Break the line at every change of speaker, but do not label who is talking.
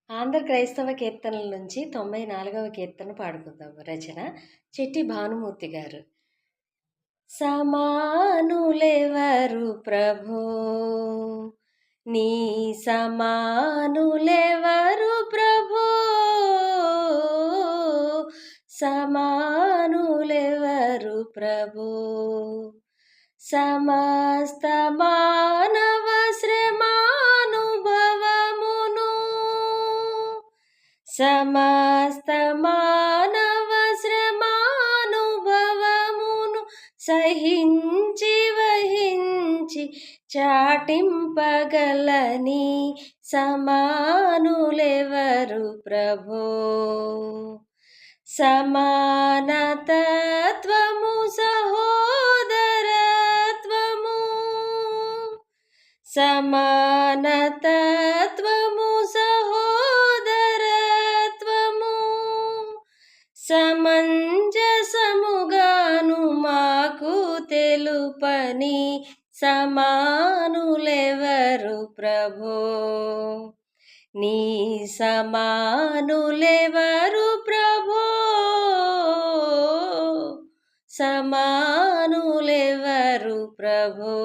ఆంధ్ర క్రైస్తవ కీర్తనల నుంచి 94వ కీర్తన పాడుకుందాం. రచన చెట్టి భానుమూర్తి గారు. సమానులెవరు ప్రభో, నీ సమానులెవరు ప్రభో, సమానులెవరు ప్రభో. సమస్త మానవ శ్రమానుభవమును, సమస్త మానవ శ్రమానుభవమును సహించి వహించి చాటింపగలని సమానులెవరు ప్రభో. సమానతత్వము సహోదరత్వము, సమానతత్వము సహోదరత్వము సమంజసముగాను మాకు తెలుపని సమానులెవరు ప్రభో. నీ సమానులెవరు ప్రభో, సమానులెవరు ప్రభో.